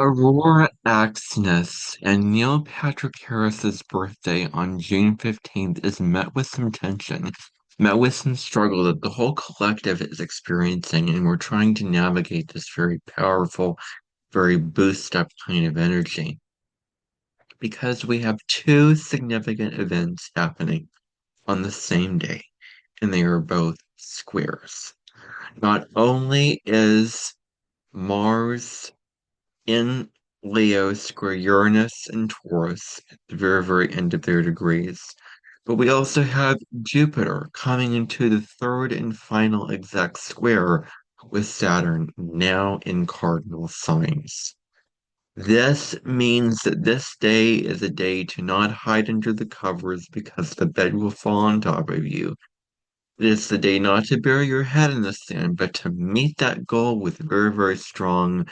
Aurora Axness and Neil Patrick Harris's birthday on June 15th is met with some tension, met with some struggle that the whole collective is experiencing, and we're trying to navigate this very powerful, very boost up kind of energy because we have two significant events happening on the same day, and they are both squares. Not only is Mars in Leo square Uranus and Taurus at the very, very end of their degrees. But we also have Jupiter coming into the third and final exact square with Saturn now in cardinal signs. This means that this day is a day to not hide under the covers because the bed will fall on top of you. It is the day not to bury your head in the sand, but to meet that goal with very, very strong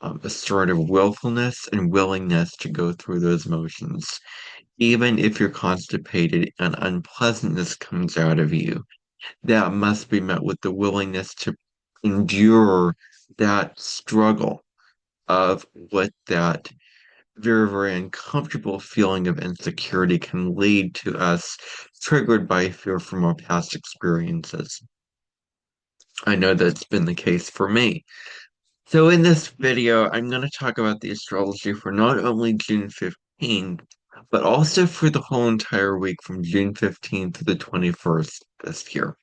a sort of willfulness and willingness to go through those motions. Even if you're constipated and unpleasantness comes out of you, that must be met with the willingness to endure that struggle of what that very, very uncomfortable feeling of insecurity can lead to us, triggered by fear from our past experiences. I know that's been the case for me. So in this video, I'm going to talk about the astrology for not only June 15th, but also for the whole entire week from June 15th to the 21st this year.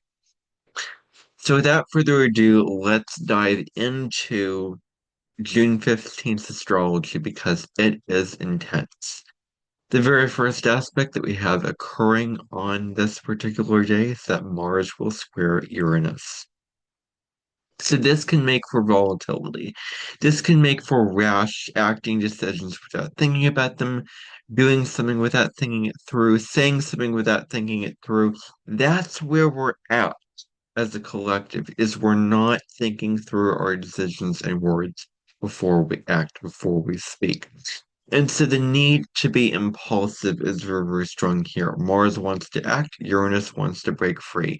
So without further ado, let's dive into June 15th astrology because it is intense. The very first aspect that we have occurring on this particular day is that Mars will square Uranus. So this can make for volatility. This can make for rash acting decisions without thinking about them, doing something without thinking it through, saying something without thinking it through. That's where we're at as a collective, is we're not thinking through our decisions and words before we act, before we speak. And so the need to be impulsive is very, very strong here. Mars wants to act, Uranus wants to break free.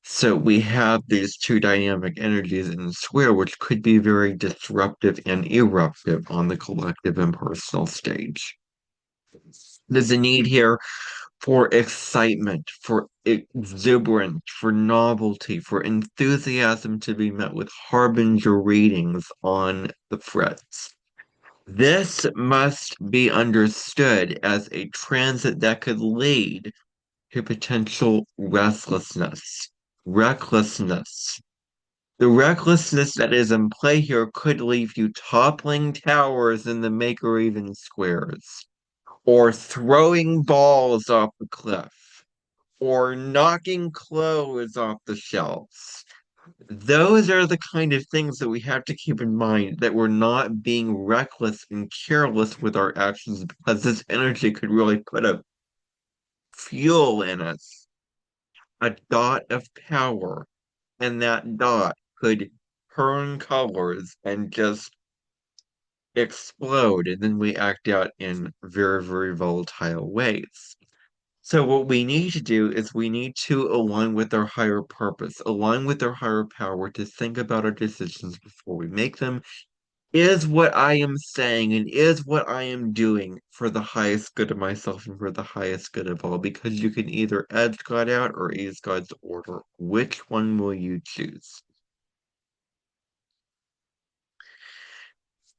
So we have these two dynamic energies in the square, which could be very disruptive and eruptive on the collective and personal stage. There's a need here for excitement, for exuberance, for novelty, for enthusiasm to be met with harbinger readings on the frets. This must be understood as a transit that could lead to potential restlessness, recklessness. The recklessness that is in play here could leave you toppling towers in the make or even squares, or throwing balls off the cliff, or knocking clothes off the shelves. Those are the kind of things that we have to keep in mind, that we're not being reckless and careless with our actions, because this energy could really put a fuel in us, a dot of power, and that dot could turn colors and just explode, and then we act out in very, very volatile ways. So what we need to do is we need to align with our higher purpose, align with our higher power to think about our decisions before we make them. Is what I am saying and is what I am doing for the highest good of myself and for the highest good of all? Because you can either edge God out or ease God's order. Which one will you choose?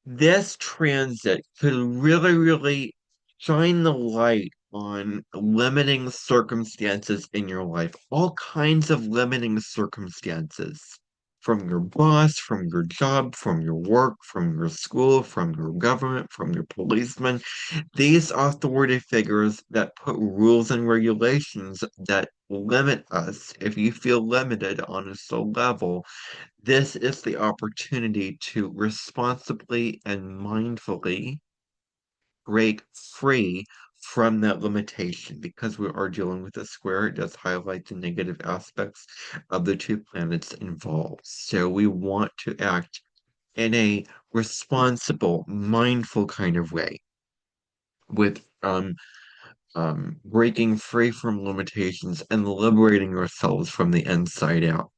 This transit could really, really shine the light on limiting circumstances in your life, all kinds of limiting circumstances from your boss, from your job, from your work, from your school, from your government, from your policeman. These authority figures that put rules and regulations that limit us. If you feel limited on a soul level, this is the opportunity to responsibly and mindfully break free from that limitation. Because we are dealing with a square, it does highlight the negative aspects of the two planets involved. So we want to act in a responsible, mindful kind of way with breaking free from limitations and liberating ourselves from the inside out.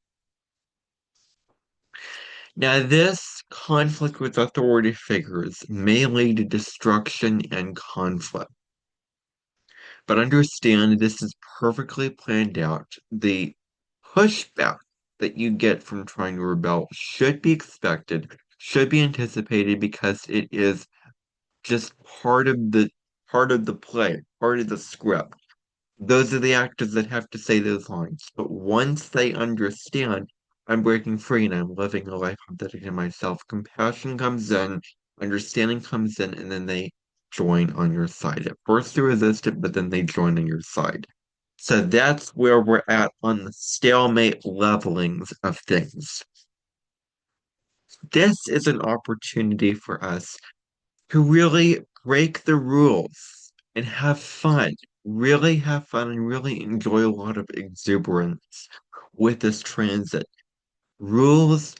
Now, this conflict with authority figures may lead to destruction and conflict, but understand this is perfectly planned out. The pushback that you get from trying to rebel should be expected, should be anticipated because it is just part of the play, part of the script. Those are the actors that have to say those lines. But once they understand, I'm breaking free and I'm living a life I'm dedicating to myself, compassion comes in, understanding comes in, and then they join on your side. At first they resist it, but then they join on your side. So that's where we're at on the stalemate levelings of things. This is an opportunity for us to really break the rules and have fun. Really have fun and really enjoy a lot of exuberance with this transit. Rules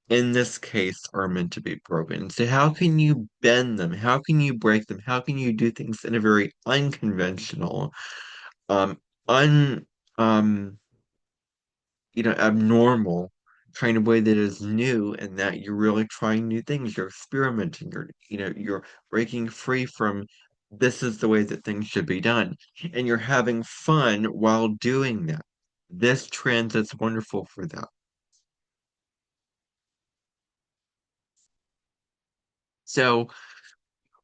in this case are meant to be broken. So how can you bend them? How can you break them? How can you do things in a very unconventional, um, un um abnormal kind of way that is new and that you're really trying new things. You're experimenting. You're breaking free from this is the way that things should be done. And you're having fun while doing that. This transit's wonderful for that. So,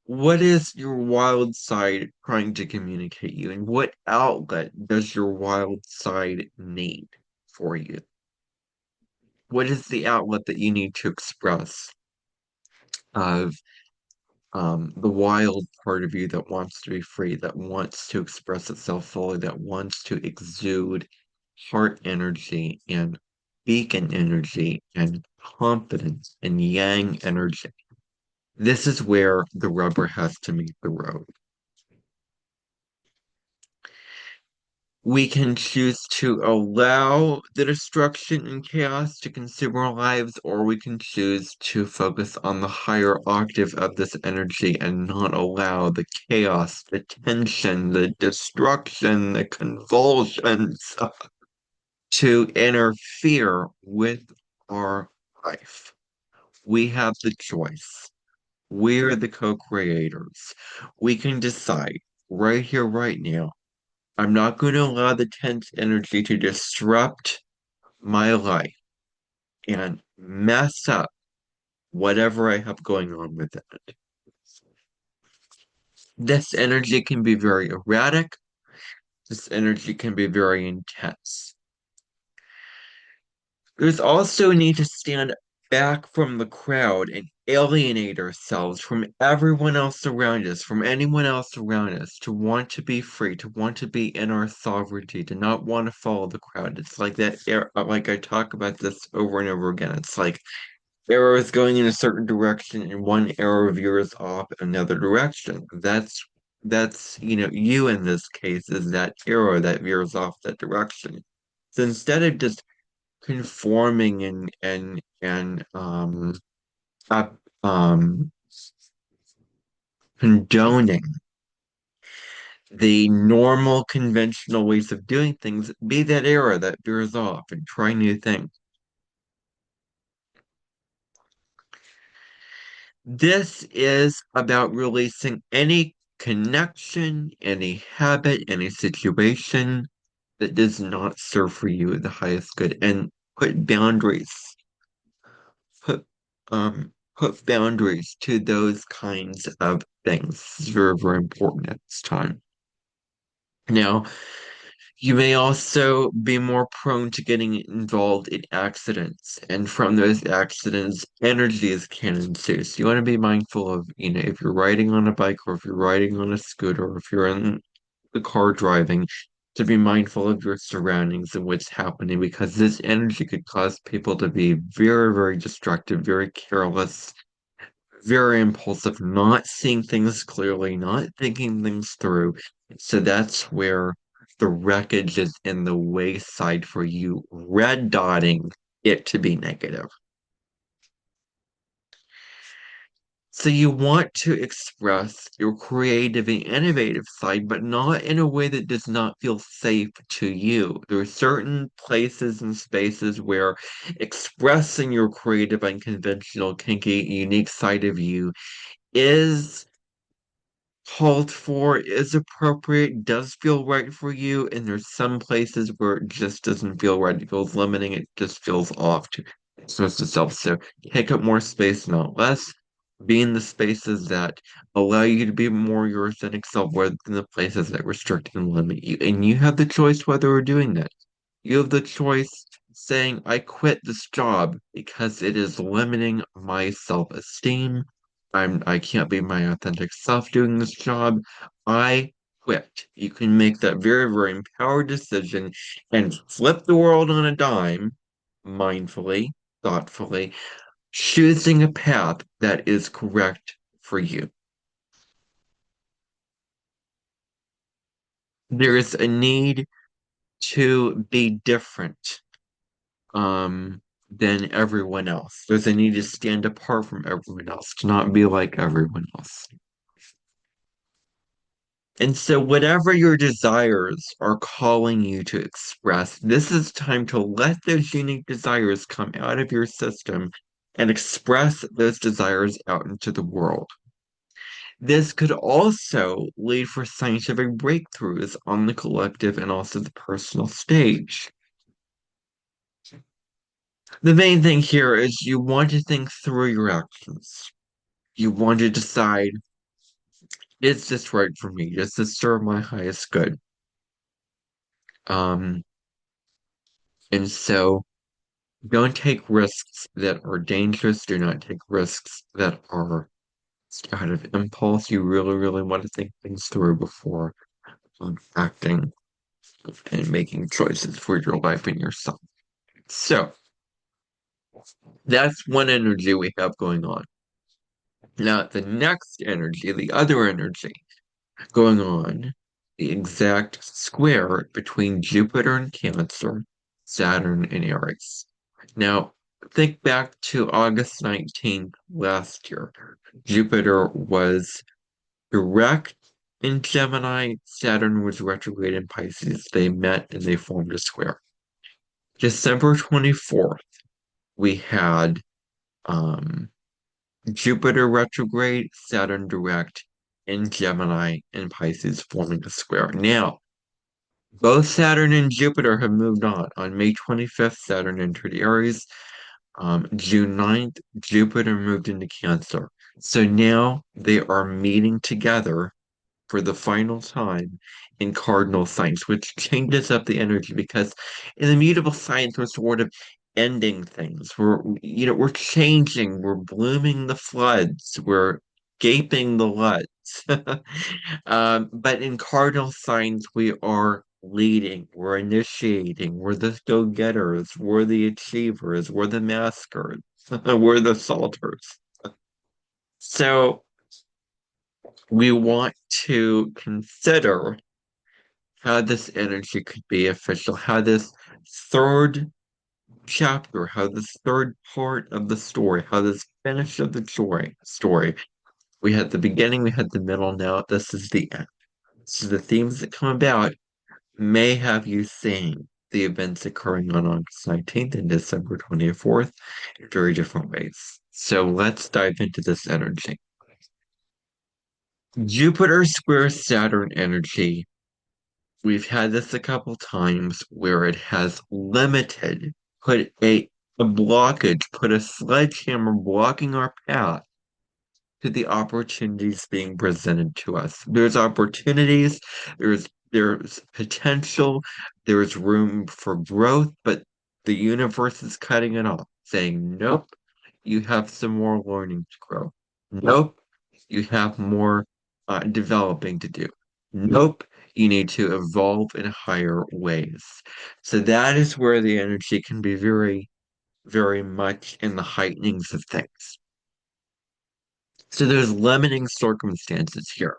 what is your wild side trying to communicate you, and what outlet does your wild side need for you? What is the outlet that you need to express of the wild part of you that wants to be free, that wants to express itself fully, that wants to exude heart energy and beacon energy and confidence and yang energy. This is where the rubber has to meet the road. We can choose to allow the destruction and chaos to consume our lives, or we can choose to focus on the higher octave of this energy and not allow the chaos, the tension, the destruction, the convulsions to interfere with our life. We have the choice. We're the co-creators. We can decide right here, right now. I'm not going to allow the tense energy to disrupt my life and mess up whatever I have going on with it. This energy can be very erratic. This energy can be very intense. There's also a need to stand back from the crowd and alienate ourselves from everyone else around us, from anyone else around us, to want to be free, to want to be in our sovereignty, to not want to follow the crowd. It's like that, like I talk about this over and over again. It's like arrows going in a certain direction and one arrow veers off another direction. That's you in this case is that arrow that veers off that direction. So instead of just conforming and up, condoning the normal conventional ways of doing things, be that arrow that veers off and try new things. This is about releasing any connection, any habit, any situation that does not serve for you the highest good, and put boundaries, put put boundaries to those kinds of things. It's very, very important at this time. Now, you may also be more prone to getting involved in accidents, and from those accidents, energies can ensue. So you want to be mindful of, if you're riding on a bike or if you're riding on a scooter or if you're in the car driving, to be mindful of your surroundings and what's happening because this energy could cause people to be very, very destructive, very careless, very impulsive, not seeing things clearly, not thinking things through. So that's where the wreckage is in the wayside for you, red dotting it to be negative. So you want to express your creative and innovative side, but not in a way that does not feel safe to you. There are certain places and spaces where expressing your creative, unconventional, kinky, unique side of you is called for, is appropriate, does feel right for you, and there's some places where it just doesn't feel right. It feels limiting, it just feels off to express itself. So take up more space, not less. Be in the spaces that allow you to be more your authentic self rather than the places that restrict and limit you. And you have the choice whether we're doing that. You have the choice saying, I quit this job because it is limiting my self-esteem. I can't be my authentic self doing this job. I quit. You can make that very, very empowered decision and flip the world on a dime, mindfully, thoughtfully, choosing a path that is correct for you. There is a need to be different than everyone else. There's a need to stand apart from everyone else, to not be like everyone else. And so, whatever your desires are calling you to express, this is time to let those unique desires come out of your system and express those desires out into the world. This could also lead for scientific breakthroughs on the collective and also the personal stage. The main thing here is you want to think through your actions. You want to decide, is this right for me? Does this serve my highest good? Um, and so don't take risks that are dangerous. Do not take risks that are out of impulse. You really, really want to think things through before acting and making choices for your life and yourself. So that's one energy we have going on. Now, the next energy, the other energy going on, the exact square between Jupiter and Cancer, Saturn and Aries. Now, think back to August 19th last year. Jupiter was direct in Gemini, Saturn was retrograde in Pisces. They met and they formed a square. December 24th, we had um, Jupiter retrograde, Saturn direct in Gemini and Pisces forming a square. Now, both Saturn and Jupiter have moved on. On May 25th, Saturn entered Aries. June 9th, Jupiter moved into Cancer. So now they are meeting together for the final time in cardinal signs, which changes up the energy because in the mutable signs we're sort of ending things. We're changing, we're blooming the floods, we're gaping the luds. But in cardinal signs we are leading, we're initiating, we're the go-getters, we're the achievers, we're the maskers, we're the salters. So we want to consider how this energy could be official, how this third chapter, how this third part of the story, how this finish of the story. We had the beginning, we had the middle, now this is the end. So the themes that come about may have you seeing the events occurring on August 19th and December 24th in very different ways. So let's dive into this energy. Jupiter square Saturn energy. We've had this a couple times where it has limited, put a blockage, put a sledgehammer blocking our path to the opportunities being presented to us. There's opportunities, there's potential, there's room for growth, but the universe is cutting it off, saying, nope, you have some more learning to grow. Nope, you have more developing to do. Nope, you need to evolve in higher ways. So that is where the energy can be very, very much in the heightenings of things. So there's limiting circumstances here.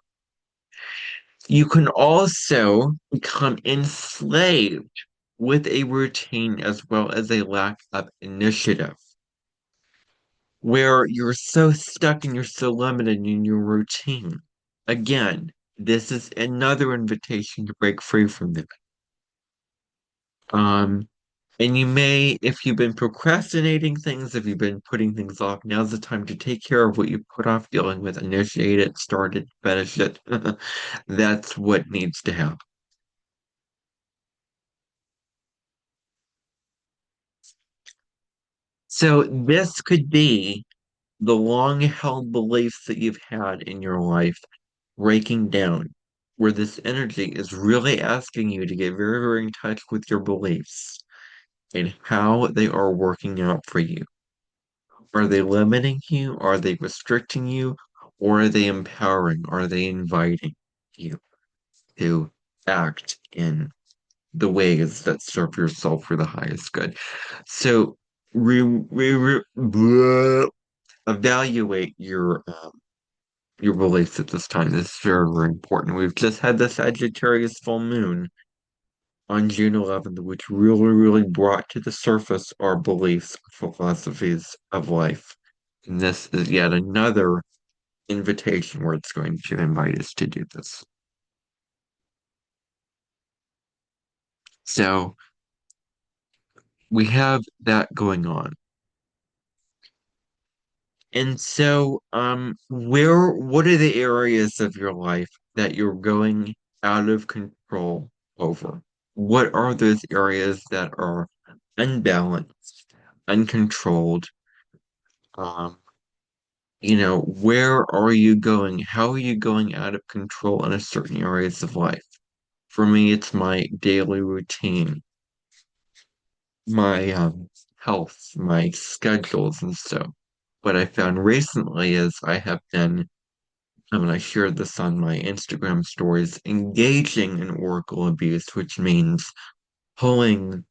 You can also become enslaved with a routine as well as a lack of initiative. where you're so stuck and you're so limited in your routine. Again, this is another invitation to break free from that. Um, and you may, if you've been procrastinating things, if you've been putting things off, now's the time to take care of what you put off dealing with, initiate it, start it, finish it. That's what needs to happen. So this could be the long held beliefs that you've had in your life breaking down, where this energy is really asking you to get very, very in touch with your beliefs and how they are working out for you. Are they limiting you? Are they restricting you? Or are they empowering? Are they inviting you to act in the ways that serve yourself for the highest good? So, evaluate your beliefs at this time. This is very, very important. We've just had the Sagittarius full moon on June 11th, which really, really brought to the surface our beliefs, philosophies of life. And this is yet another invitation where it's going to invite us to do this. So we have that going on. And so, what are the areas of your life that you're going out of control over? What are those areas that are unbalanced, uncontrolled? Um, where are you going? How are you going out of control in a certain areas of life? For me, it's my daily routine, my health, my schedules, and so. What I found recently is I have been, I shared this on my Instagram stories, engaging in oracle abuse, which means pulling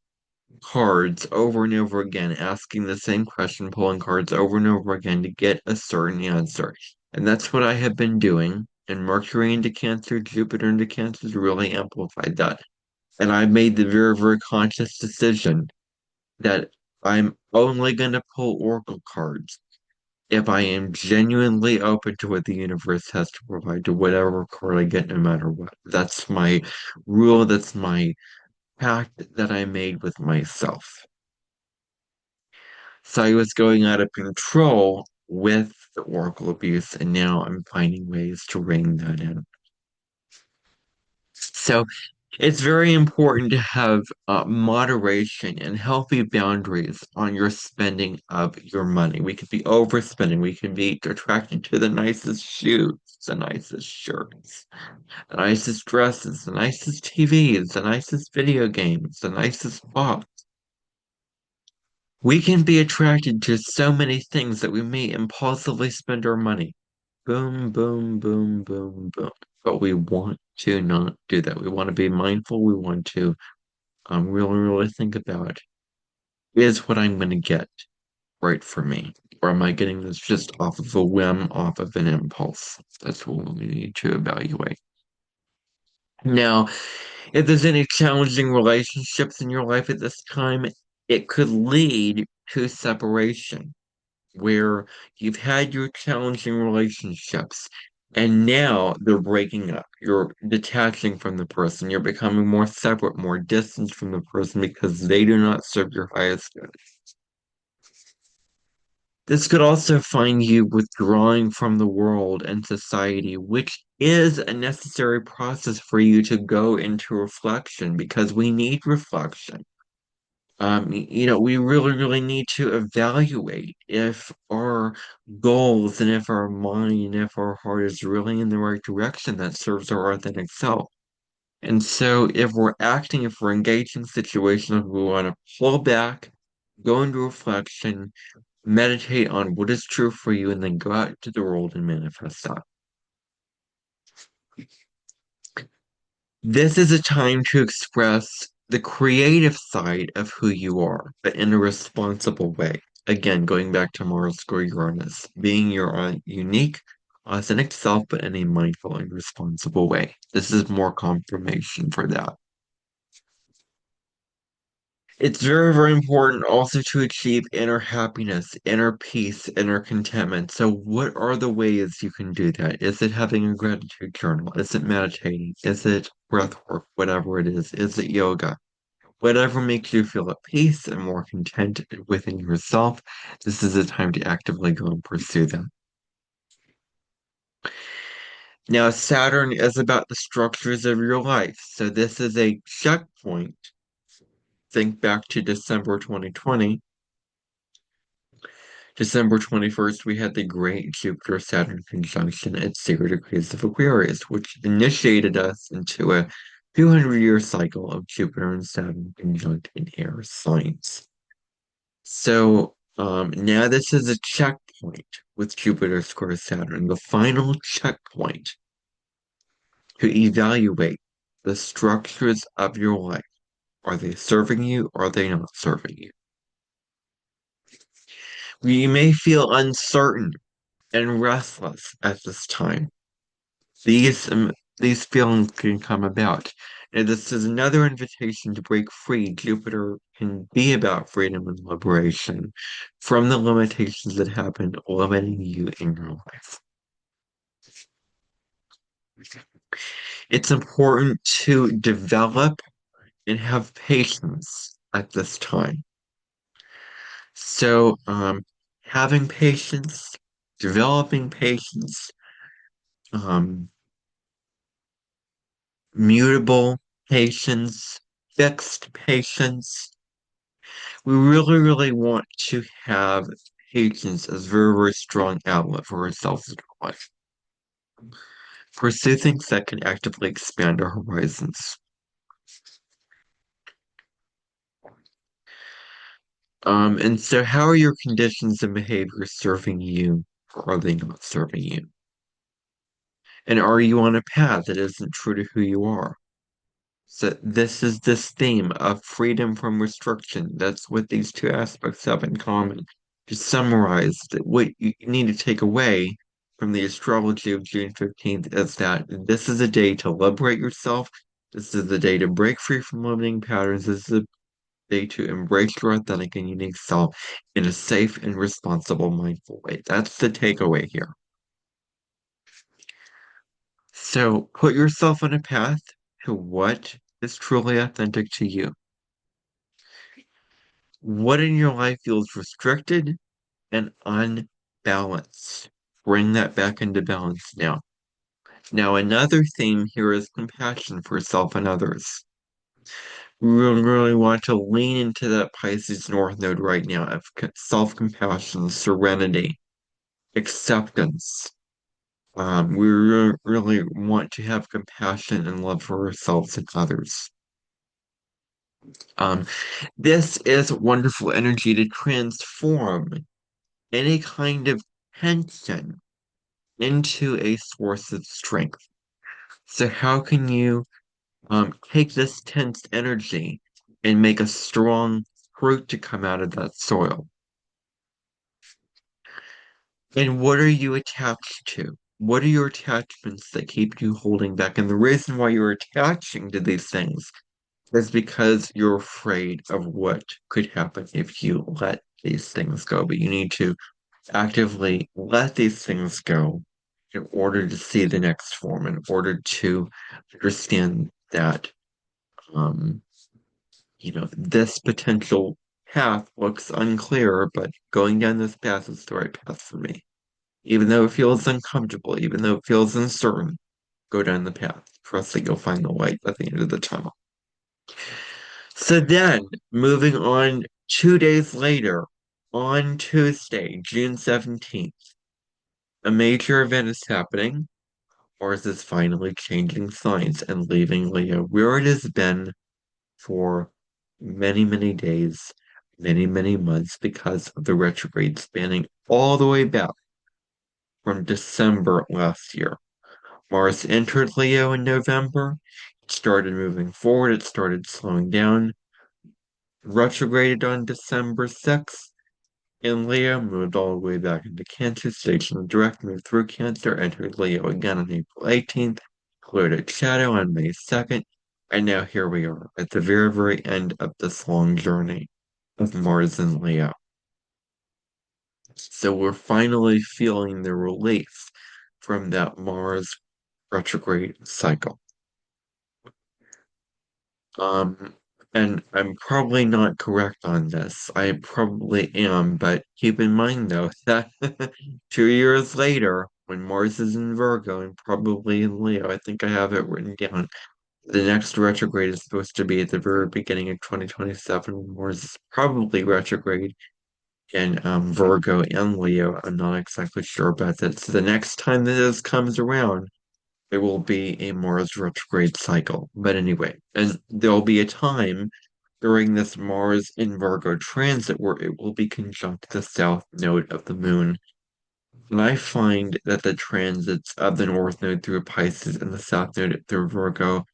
cards over and over again, asking the same question, pulling cards over and over again to get a certain answer. And that's what I have been doing. And Mercury into Cancer, Jupiter into Cancer has really amplified that. And I made the very, very conscious decision that I'm only going to pull oracle cards if I am genuinely open to what the universe has to provide, to whatever card I get, no matter what. That's my rule. That's my pact that I made with myself. So I was going out of control with the oracle abuse, and now I'm finding ways to rein that in. So it's very important to have moderation and healthy boundaries on your spending of your money. We could be overspending. We can be attracted to the nicest shoes, the nicest shirts, the nicest dresses, the nicest TVs, the nicest video games, the nicest pop. We can be attracted to so many things that we may impulsively spend our money. Boom, boom, boom, boom, boom. But we want to not do that. We want to be mindful. We want to really, really think about, is what I'm going to get right for me? Or am I getting this just off of a whim, off of an impulse? That's what we need to evaluate. Now, if there's any challenging relationships in your life at this time, it could lead to separation, where you've had your challenging relationships and now they're breaking up. You're detaching from the person. You're becoming more separate, more distant from the person because they do not serve your highest good. This could also find you withdrawing from the world and society, which is a necessary process for you to go into reflection because we need reflection. We really, really need to evaluate if our goals and if our mind, if our heart is really in the right direction that serves our authentic self. And so if we're acting, if we're engaged in situations, we want to pull back, go into reflection, meditate on what is true for you, and then go out into the world and manifest that. This is a time to express the creative side of who you are, but in a responsible way. Again, going back to Mars square Uranus, being your unique, authentic self, but in a mindful and responsible way. This is more confirmation for that. It's very, very important also to achieve inner happiness, inner peace, inner contentment. So, what are the ways you can do that? Is it having a gratitude journal? Is it meditating? Is it breath work? Whatever it is. Is it yoga? Whatever makes you feel at peace and more content within yourself, this is the time to actively go and pursue them. Now, Saturn is about the structures of your life. So, this is a checkpoint. Think back to December 2020. December 21st, we had the great Jupiter-Saturn conjunction at 0 degrees of Aquarius, which initiated us into a 200-year cycle of Jupiter and Saturn conjunct in air signs. So now this is a checkpoint with Jupiter square Saturn, the final checkpoint to evaluate the structures of your life. Are they serving you? Or are they not serving you? You may feel uncertain and restless at this time. These these feelings can come about. And this is another invitation to break free. Jupiter can be about freedom and liberation from the limitations that have been limiting you in your life. It's important to develop and have patience at this time. So, having patience, developing patience, um, mutable patience, fixed patience. We really, really want to have patience as a very, very strong outlet for ourselves in our life. Pursue things that can actively expand our horizons. And so how are your conditions and behaviors serving you, or are they not serving you? And are you on a path that isn't true to who you are? So this is this theme of freedom from restriction. That's what these two aspects have in common. To summarize, that what you need to take away from the astrology of June 15th is that this is a day to liberate yourself. This is the day to break free from limiting patterns. This is a day to embrace your authentic and unique self in a safe and responsible, mindful way. That's the takeaway here. So put yourself on a path to what is truly authentic to you. What in your life feels restricted and unbalanced? Bring that back into balance now. Now, another theme here is compassion for self and others. We really want to lean into that Pisces North Node right now of self-compassion, serenity, acceptance. We really want to have compassion and love for ourselves and others. Um, this is wonderful energy to transform any kind of tension into a source of strength. So how can you take this tense energy and make a strong fruit to come out of that soil? And what are you attached to? What are your attachments that keep you holding back? And the reason why you're attaching to these things is because you're afraid of what could happen if you let these things go. But you need to actively let these things go in order to see the next form, in order to understand that, um, this potential path looks unclear, but going down this path is the right path for me. Even though it feels uncomfortable, even though it feels uncertain, go down the path. Trust that you'll find the light at the end of the tunnel. So then, moving on 2 days later, on Tuesday, June 17th, a major event is happening. Mars is finally changing signs and leaving Leo, where it has been for many, many days, many, many months, because of the retrograde spanning all the way back from December last year. Mars entered Leo in November. It started moving forward, it started slowing down, retrograded on December 6th. And Leo moved all the way back into Cancer, staged a direct move through Cancer, entered Leo again on April 18th, cleared its shadow on May 2nd, And now here we are at the very, very end of this long journey of Mars and Leo. So we're finally feeling the relief from that Mars retrograde cycle. Um, and I'm probably not correct on this. I probably am, but keep in mind though that 2 years later, when Mars is in Virgo and probably in Leo, I think I have it written down. The next retrograde is supposed to be at the very beginning of 2027. Mars is probably retrograde in Virgo and Leo. I'm not exactly sure about that. So the next time that this comes around, there will be a Mars retrograde cycle. But anyway, and there'll be a time during this Mars in Virgo transit where it will be conjunct the south node of the moon. And I find that the transits of the north node through Pisces and the south node through Virgo,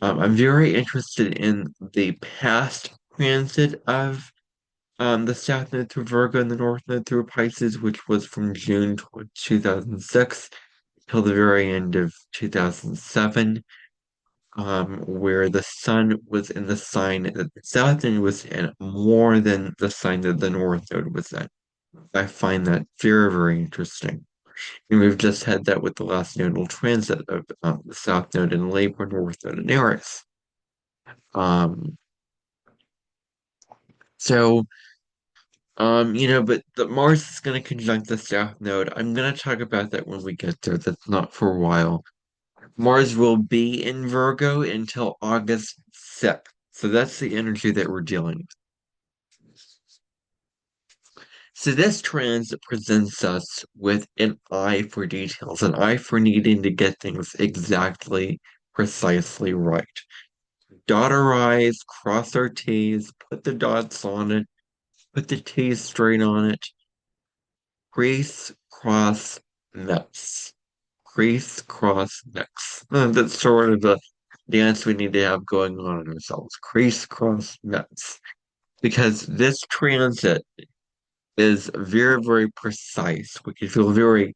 I'm very interested in the past transit of the south node through Virgo and the north node through Pisces, which was from June 2006 till the very end of 2007, where the sun was in the sign that the south node was in more than the sign that the north node was in. I find that very, very interesting. And we've just had that with the last nodal transit of the south node in Libra, north node in Aries. Um, so, but the Mars is going to conjunct the south node. I'm going to talk about that when we get there. That's not for a while. Mars will be in Virgo until August 6th. So that's the energy that we're dealing with. So this transit presents us with an eye for details, an eye for needing to get things exactly, precisely right. Dot our I's, cross our T's, put the dots on it, put the T's straight on it. Crease, cross, mix. Crease, cross, mix. That's sort of the dance we need to have going on in ourselves. Crease, cross, mix. Because this transit is very, very precise. We can feel very,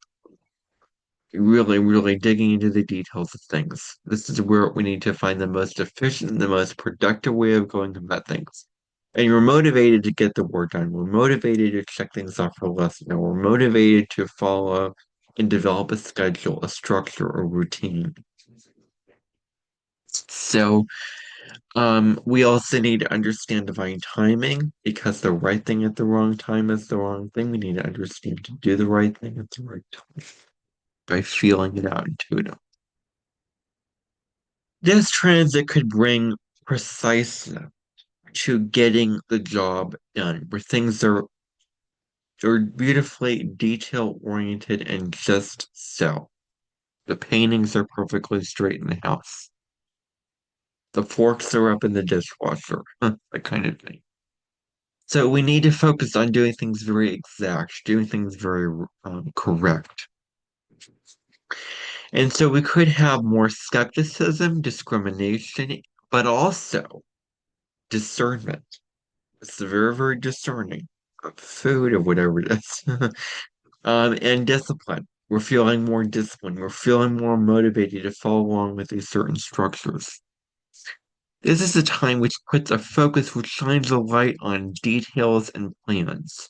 really, really digging into the details of things. This is where we need to find the most efficient, the most productive way of going about things. And you're motivated to get the work done. We're motivated to check things off our list. We're motivated to follow and develop a schedule, a structure, a routine. So, we also need to understand divine timing because the right thing at the wrong time is the wrong thing. We need to understand to do the right thing at the right time by feeling it out intuitively. This transit could bring preciseness to getting the job done, where are beautifully detail oriented and just so. The paintings are perfectly straight in the house. The forks are up in the dishwasher, that kind of thing. So we need to focus on doing things very exact, doing things very correct. And so we could have more skepticism, discrimination, but also discernment. It's very, very discerning of food or whatever it is. And discipline. We're feeling more disciplined. We're feeling more motivated to follow along with these certain structures. This is a time which puts a focus, which shines a light on details and plans.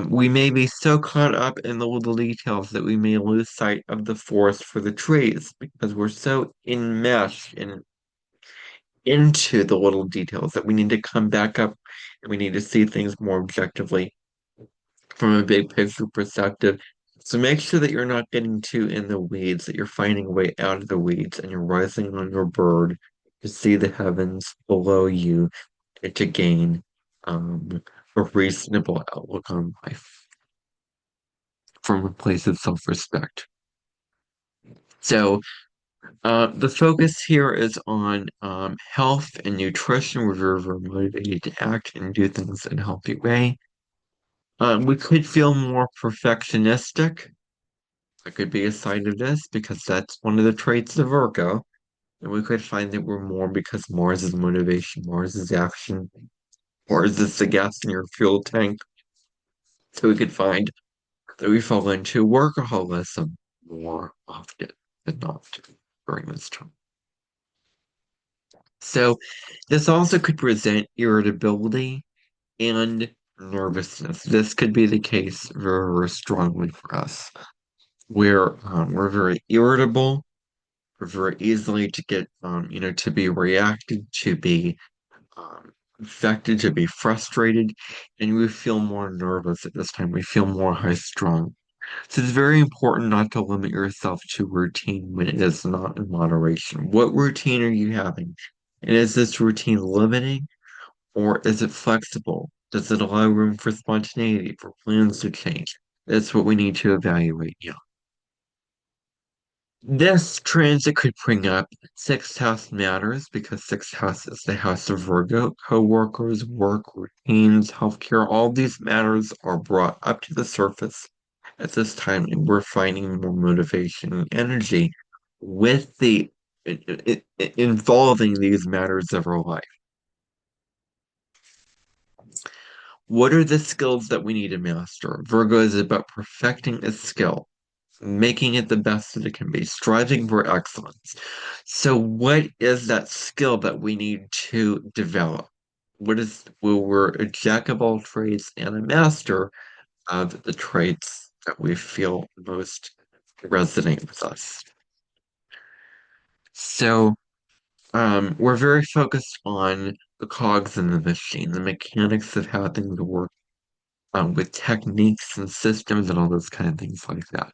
We may be so caught up in the little details that we may lose sight of the forest for the trees because we're so enmeshed into the little details that we need to come back up and we need to see things more objectively from a big picture perspective. So make sure that you're not getting too in the weeds, that you're finding a way out of the weeds and you're rising on your bird to see the heavens below you and to gain a reasonable outlook on life from a place of self-respect. So the focus here is on health and nutrition. We're very, very motivated to act and do things in a healthy way. We could feel more perfectionistic. That could be a sign of this because that's one of the traits of Virgo. And we could find that we're more because Mars is motivation, Mars is action, Mars is the gas in your fuel tank. So we could find that we fall into workaholism more often than not during this time. So this also could present irritability and nervousness. This could be the case very, very strongly for us, where we're very irritable, we're very easily to get, to be reacted, to be affected, to be frustrated, and we feel more nervous at this time. We feel more high strung. So it's very important not to limit yourself to routine when it is not in moderation. What routine are you having? And is this routine limiting or is it flexible? Does it allow room for spontaneity, for plans to change? That's what we need to evaluate. Yeah. This transit could bring up sixth house matters because sixth house is the house of Virgo, co-workers, work, routines, healthcare. All these matters are brought up to the surface at this time, and we're finding more motivation and energy with involving these matters of our life. What are the skills that we need to master? Virgo is about perfecting a skill, making it the best that it can be, striving for excellence. So, what is that skill that we need to develop? Well, we're a jack of all trades and a master of the traits that we feel most resonate with us. So, we're very focused on the cogs in the machine, the mechanics of how things work, with techniques and systems and all those kind of things like that.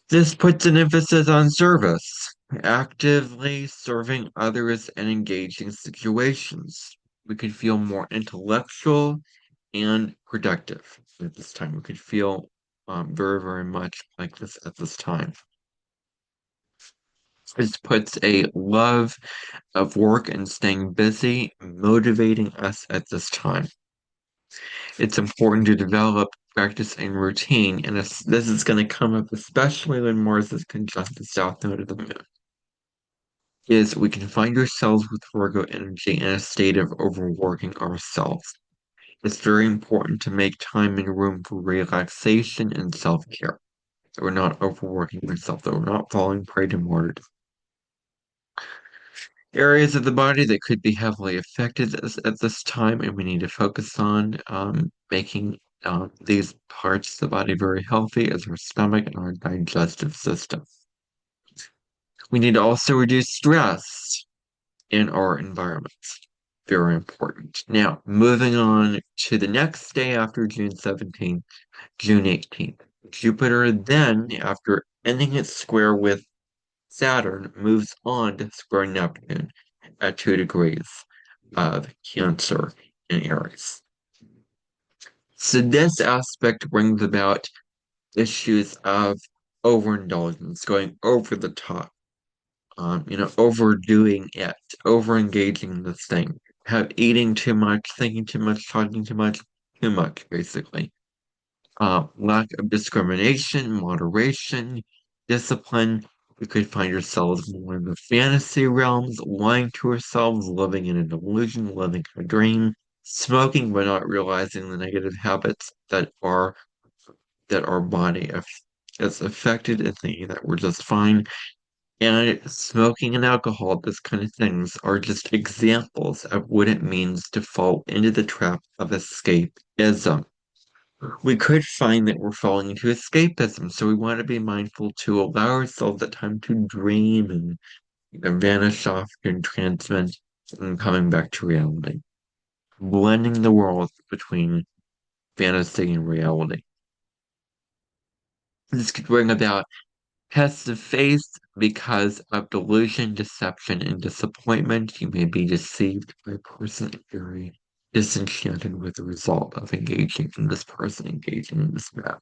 This puts an emphasis on service, actively serving others and engaging situations. We could feel more intellectual and productive at this time. We could feel very, very much like this at this time. This puts a love of work and staying busy, motivating us at this time. It's important to develop practice and routine, and this is going to come up especially when Mars is conjunct the south node of the moon. Is we can find ourselves with Virgo energy in a state of overworking ourselves. It's very important to make time and room for relaxation and self-care. That we're not overworking ourselves, that we're not falling prey to more areas of the body that could be heavily affected at this time, and we need to focus on making these parts of the body very healthy as our stomach and our digestive system. We need to also reduce stress in our environments. Very important. Now, moving on to the next day after June 17th, June 18th. Jupiter then, after ending its square with Saturn, moves on to square Neptune at 2 degrees of Cancer in Aries. So this aspect brings about issues of overindulgence, going over the top, overdoing it, overengaging in this thing, eating too much, thinking too much, talking too much, basically. Lack of discrimination, moderation, discipline. We could find ourselves more in the fantasy realms, lying to ourselves, living in a delusion, living a dream, smoking but not realizing the negative habits that our body is affected and thinking that we're just fine. And smoking and alcohol, this kind of things, are just examples of what it means to fall into the trap of escapism. We could find that we're falling into escapism, so we want to be mindful to allow ourselves the time to dream and vanish off and transcend and coming back to reality, blending the world between fantasy and reality. This could bring about tests of faith because of delusion, deception, and disappointment. You may be deceived by a person very disenchanted with the result of engaging in this person, engaging in this matter.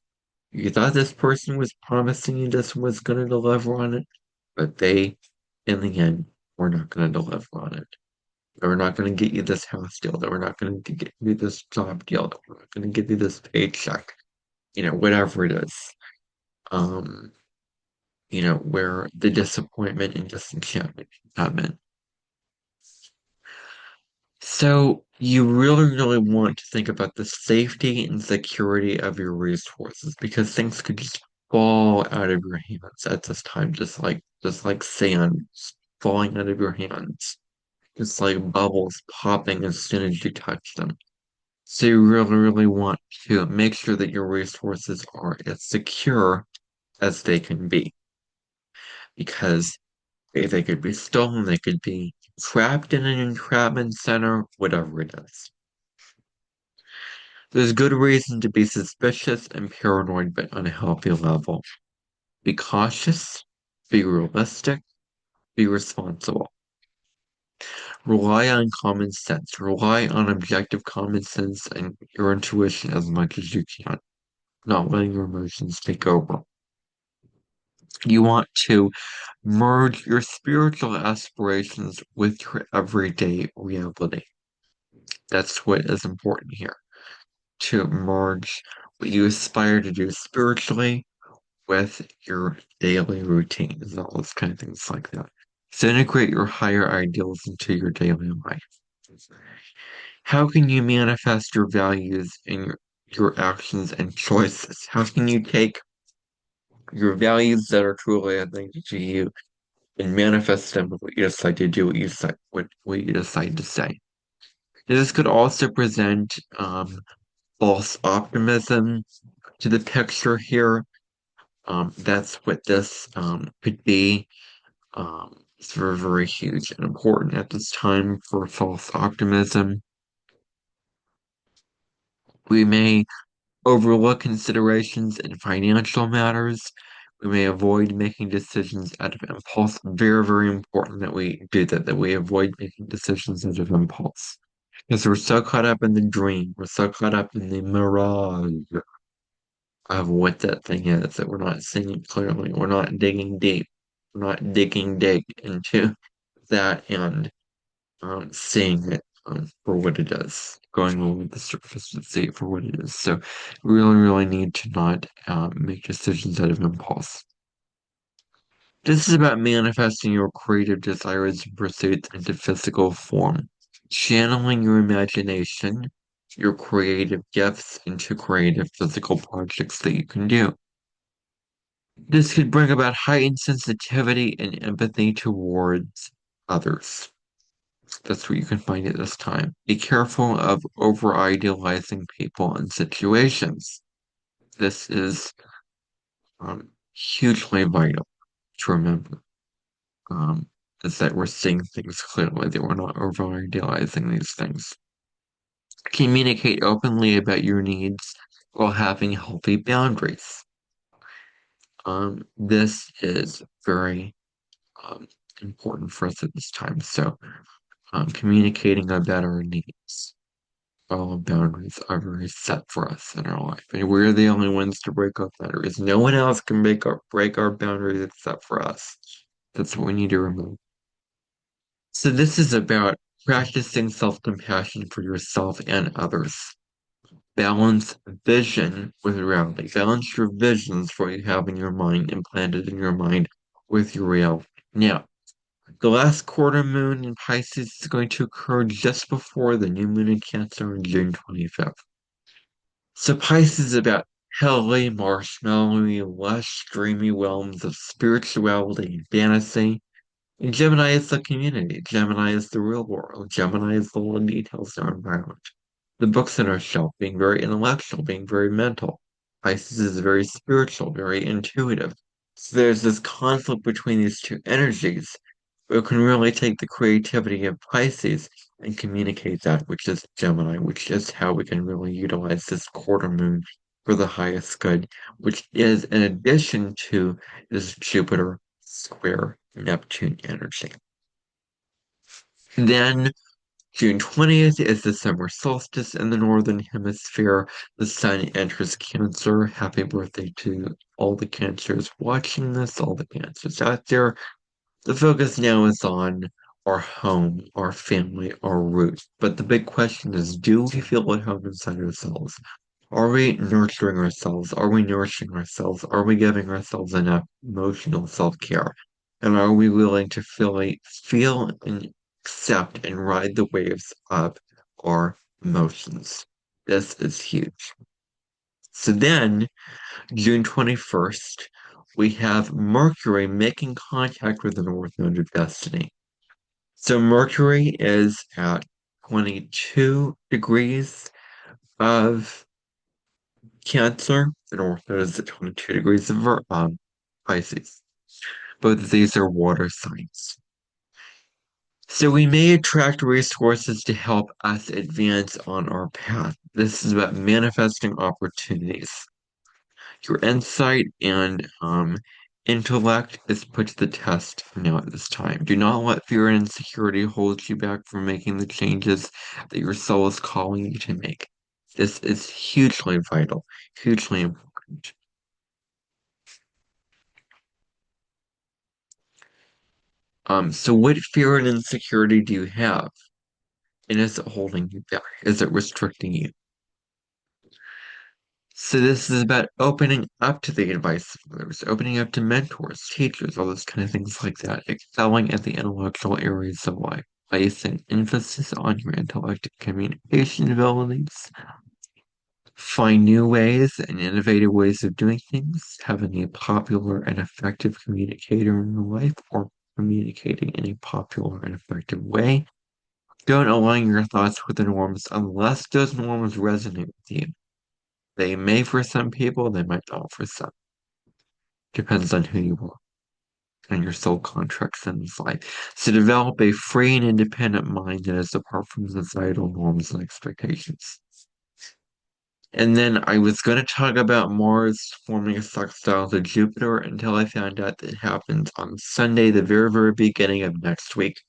You thought this person was promising you this was going to deliver on it, but they, in the end, were not going to deliver on it. They were not going to get you this house deal. They were not going to get you this job deal. They were not going to give you this paycheck. Whatever it is. Um, where the disappointment and disenchantment come in. So you really, really want to think about the safety and security of your resources because things could just fall out of your hands at this time, just like sand. falling out of your hands. It's like bubbles popping as soon as you touch them. So you really, really want to make sure that your resources are as secure as they can be, because they could be stolen, they could be trapped in an entrapment center, whatever it is. There's good reason to be suspicious and paranoid, but on a healthy level. Be cautious, be realistic, be responsible. Rely on common sense. Rely on objective common sense and your intuition as much as you can, not letting your emotions take over. You want to merge your spiritual aspirations with your everyday reality. That's what is important here. To merge what you aspire to do spiritually with your daily routines and all those kind of things like that. So integrate your higher ideals into your daily life. How can you manifest your values in your actions and choices? How can you take your values that are truly authentic to you and manifest them with what you decide to do, what you decide to say? This could also present false optimism to the picture here. That's what this could be. It's very, very huge and important at this time for false optimism. We may overlook considerations in financial matters. We may avoid making decisions out of impulse. Very, very important that we do that, that we avoid making decisions out of impulse. Because we're so caught up in the dream, we're so caught up in the mirage of what that thing is that we're not seeing it clearly. We're not digging deep. We're not digging deep into that and seeing it for what it is, going over the surface and see it for what it is. So we really, really need to not make decisions out of impulse. This is about manifesting your creative desires and pursuits into physical form, channeling your imagination, your creative gifts into creative physical projects that you can do. This could bring about heightened sensitivity and empathy towards others. That's what you can find at this time. Be careful of over idealizing people and situations. This is hugely vital to remember. Is that we're seeing things clearly, that we're not over idealizing these things. Communicate openly about your needs while having healthy boundaries. This is very important for us at this time. So, communicating about our needs. All boundaries are very set for us in our life, and we're the only ones to break our boundaries. No one else can break our boundaries except for us. That's what we need to remember. So this is about practicing self-compassion for yourself and others. Balance vision with reality. Balance your visions for what you have in your mind, implanted in your mind, with your reality. Now, the last quarter moon in Pisces is going to occur just before the new moon in Cancer on June 25th. So Pisces is about hilly, marshmallowy, lush, dreamy realms of spirituality and fantasy. And Gemini is the community. Gemini is the real world. Gemini is the little details in our environment. The books on our shelf, being very intellectual, being very mental. Pisces is very spiritual, very intuitive. So there's this conflict between these two energies. We can really take the creativity of Pisces and communicate that, which is Gemini, which is how we can really utilize this quarter moon for the highest good, which is in addition to this Jupiter square Neptune energy. Then June 20th is the summer solstice in the northern hemisphere. The sun enters Cancer. Happy birthday to all the Cancers watching this, all the Cancers out there. The focus now is on our home, our family, our roots. But the big question is, do we feel at home inside ourselves? Are we nurturing ourselves? Are we nourishing ourselves? Are we giving ourselves enough emotional self-care? And are we willing to feel and accept and ride the waves of our emotions? This is huge. So then, June 21st, we have Mercury making contact with the North Node of Destiny. So Mercury is at 22 degrees of Cancer. The North Node is at 22 degrees of Pisces. Both of these are water signs. So we may attract resources to help us advance on our path. This is about manifesting opportunities. Your insight and intellect is put to the test now at this time. Do not let fear and insecurity hold you back from making the changes that your soul is calling you to make. This is hugely vital, hugely important. So what fear and insecurity do you have? And is it holding you back? Is it restricting you? So this is about opening up to the advice of others, opening up to mentors, teachers, all those kind of things like that, excelling at the intellectual areas of life, placing emphasis on your intellect and communication abilities, find new ways and innovative ways of doing things, having a popular and effective communicator in your life, or communicating in a popular and effective way. Don't align your thoughts with the norms unless those norms resonate with you. They may for some people, they might not for some. Depends on who you are and your soul contracts in this life. So develop a free and independent mind that is apart from societal norms and expectations. And then I was going to talk about Mars forming a sextile to Jupiter until I found out that it happens on Sunday, the very, very beginning of next week.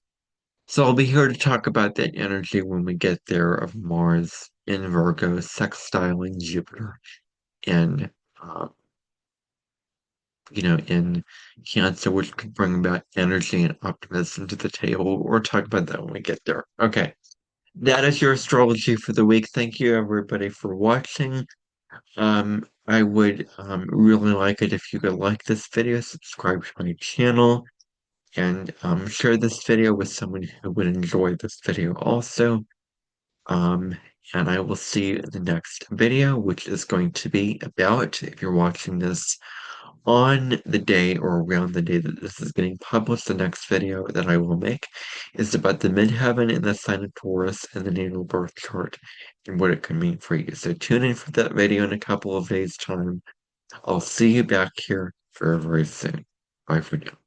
So I'll be here to talk about that energy when we get there of Mars in Virgo sextiling Jupiter and uh, in Cancer, which could bring back energy and optimism to the table. We'll talk about that when we get there. Okay. That is your astrology for the week. Thank you everybody for watching. I would really like it if you could like this video, subscribe to my channel, and share this video with someone who would enjoy this video also. Um, and I will see you in the next video, which is going to be about, if you're watching this on the day or around the day that this is getting published, the next video that I will make is about the midheaven and the sign of Taurus and the natal birth chart and what it could mean for you. So tune in for that video in a couple of days' time. I'll see you back here very, very soon. Bye for now.